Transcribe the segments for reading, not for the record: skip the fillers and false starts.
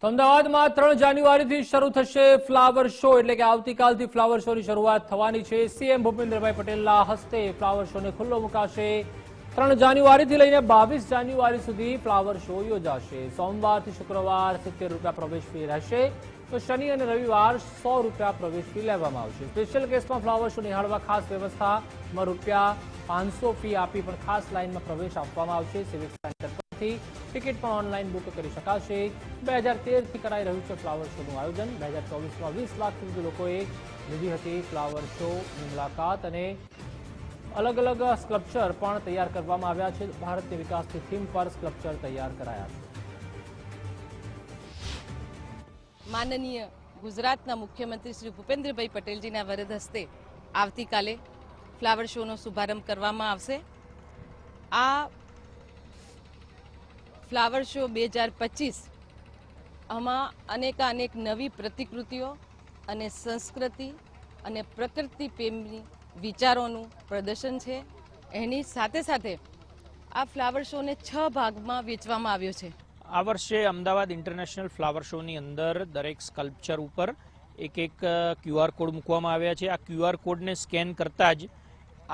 તો અમદાવાદમાં 3 જાન્યુઆરીથી શરૂ થશે ફ્લાવર શો, એટલે કે આવતીકાલથી ફ્લાવર શોની શરૂઆત થવાની છે। સીએમ ભૂપેન્દ્રભાઈ પટેલના હસ્તે ફ્લાવર શોને ખુલ્લો મુકાશે। 3 જાન્યુઆરીથી લઈને 22 જાન્યુઆરી સુધી ફ્લાવર શો યોજાશે। સોમવારથી શુક્રવાર 70 રૂપિયા પ્રવેશ ફી રહેશે, તો શનિ અને રવિવાર 100 રૂપિયા પ્રવેશ ફી લેવામાં આવશે। સ્પેશિયલ કેસમાં ફ્લાવર શો નિહાળવા ખાસ વ્યવસ્થામાં રૂપિયા 500 ફી આપી પણ ખાસ લાઇનમાં પ્રવેશ આપવામાં આવશે। સિવિક સેન્ટર પરથી ટિકિટ પણ ઓનલાઈન બુક કરી શકાશે। 2013થી કરાઈ રહ્યું છે ફ્લાવર શોનું આયોજન। 2024માં 20 લાખથી વધુ લોકોએ લીધી હતી ફ્લાવર શોની મુલાકાત અને અલગ અલગ સ્કલ્પચર પણ તૈયાર કરવામાં આવ્યા છે। ભારતની વિકાસની થીમ પર સ્કલ્પચર તૈયાર કરાયા છે। માનનીય ગુજરાતના મુખ્યમંત્રી શ્રી ભૂપેન્દ્રભાઈ પટેલજીના વરદ હસ્તે આવતીકાલે ફ્લાવર શોનો શુભારંભ કરવામાં આવશે। આ ફ્લાવર શો 2025 આમાં અનેક નવી પ્રતિકૃતિઓ અને સંસ્કૃતિ અને પ્રકૃતિ પ્રેમની વિચારોનું પ્રદર્શન છે। એની સાથે સાથે આ ફ્લાવર શોને 6 ભાગમાં વહેંચવામાં આવ્યો છે। આ વર્ષે અમદાવાદ ઇન્ટરનેશનલ ફ્લાવર શોની અંદર દરેક સ્કલ્પચર ઉપર એક QR કોડ મૂકવામાં આવ્યા છે। આ QR કોડને સ્કેન કરતાં જ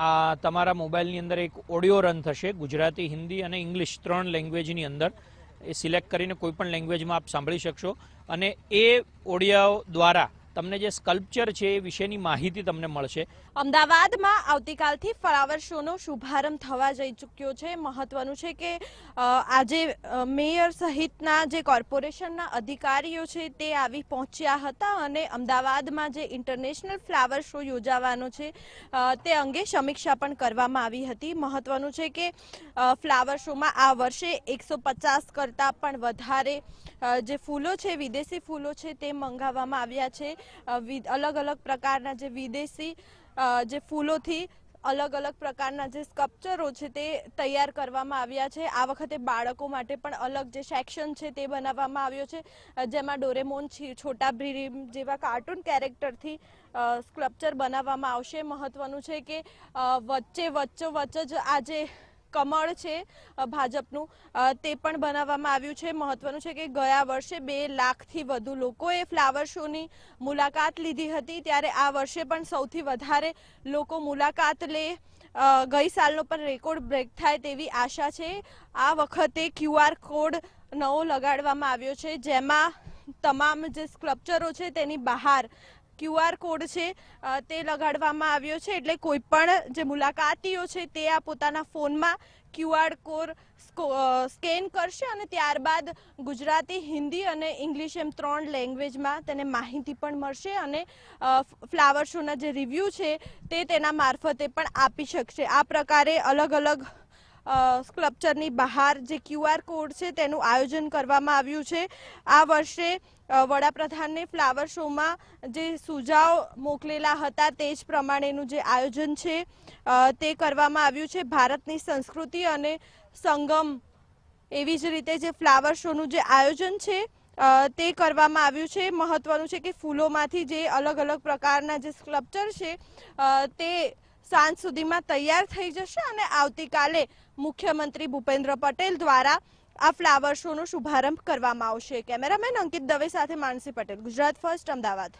આ તમારા મોબાઈલની અંદર એક ઓડિયો રન થશે, ગુજરાતી, હિન્દી અને ઇંગ્લિશ 3 લેંગ્વેજની અંદર। એ સિલેક્ટ કરીને કોઈ પણ લેંગ્વેજમાં આપ સાંભળી શકશો અને એ ઓડિયો દ્વારા તમને જે સ્કલ્પચર છે એ વિશેની માહિતી તમને મળશે। અમદાવાદમાં આવતીકાલથી ફ્લાવર શોનો શુભારંભ થવા જઈ ચૂક્યો છે। મહત્વનું છે કે આજે મેયર સહિતના જે કોર્પોરેશનના અધિકારીઓ છે તે આવી પહોંચ્યા હતા અને અમદાવાદમાં જે ઇન્ટરનેશનલ ફ્લાવર શો યોજાવાનો છે તે અંગે સમીક્ષા પણ કરવામાં આવી હતી। મહત્વનું છે કે ફ્લાવર શોમાં આ વર્ષે 150 કરતાં પણ વધારે જે ફૂલો છે, વિદેશી ફૂલો છે તે મંગાવવામાં આવ્યા છે। અલગ અલગ પ્રકારના જે વિદેશી જે ફૂલોથી અલગ અલગ પ્રકારના જે સ્કલ્પચરો છે તે તૈયાર કરવામાં આવ્યા છે। આ વખતે બાળકો માટે પણ અલગ જે સેક્શન છે તે બનાવવામાં આવ્યો છે, જેમાં ડોરેમોન, છોટા ભીમ જેવા કાર્ટૂન કેરેક્ટરથી સ્કલ્પચર બનાવવામાં આવશે। મહત્વનું છે કે વચ્ચે જ આ જે કમળ છે ભાજપનું તે પણ બનાવવામાં આવ્યું છે। મહત્વનું છે કે ગયા વર્ષે 2 લાખથી વધુ લોકોએ ફ્લાવર શોની મુલાકાત લીધી હતી, ત્યારે આ વર્ષે પણ સૌથી વધારે લોકો મુલાકાત લે, ગઈ સાલનો પણ રેકોર્ડ બ્રેક થાય તેવી આશા છે। આ વખતે QR કોડ નવો લગાડવામાં આવ્યો છે, જેમાં તમામ જે સ્કલ્પચરો છે તેની બહાર QR કોડ છે તે લગાડવામાં આવ્યો છે, એટલે કોઈ પણ જે મુલાકાતીઓ છે તે આ પોતાના ફોનમાં QR કોડ સ્કેન કરશે અને ત્યારબાદ ગુજરાતી, હિન્દી અને ઇંગ્લિશ એમ 3 લેંગ્વેજમાં તેને માહિતી પણ મળશે અને ફ્લાવર શોના જે રિવ્યૂ છે તે તેના મારફતે પણ આપી શકશે। આ પ્રકારે અલગ અલગ સ્કલ્પચરની બહાર જે QR કોડ છે તેનું આયોજન કરવામાં આવ્યું છે। આ વર્ષે વડાપ્રધાનને ફ્લાવર શોમાં જે સુઝાવ મોકલેલા હતા તે જ પ્રમાણેનું જે આયોજન છે તે કરવામાં આવ્યું છે। ભારતની સંસ્કૃતિ અને સંગમ એવી જ રીતે જે ફ્લાવર શોનું જે આયોજન છે તે કરવામાં આવ્યું છે। મહત્વનું છે કે ફૂલોમાંથી જે અલગ અલગ પ્રકારના જે સ્કલ્પચર છે તે સાંજ સુધીમાં તૈયાર થઈ જશે અને આવતીકાલે મુખ્યમંત્રી ભૂપેન્દ્ર પટેલ દ્વારા આ ફ્લાવર શોનો શુભારંભ કરવામાં આવશે। કેમેરામેન અંકિત દવે સાથે માનસી પટેલ, ગુજરાત ફર્સ્ટ, અમદાવાદ।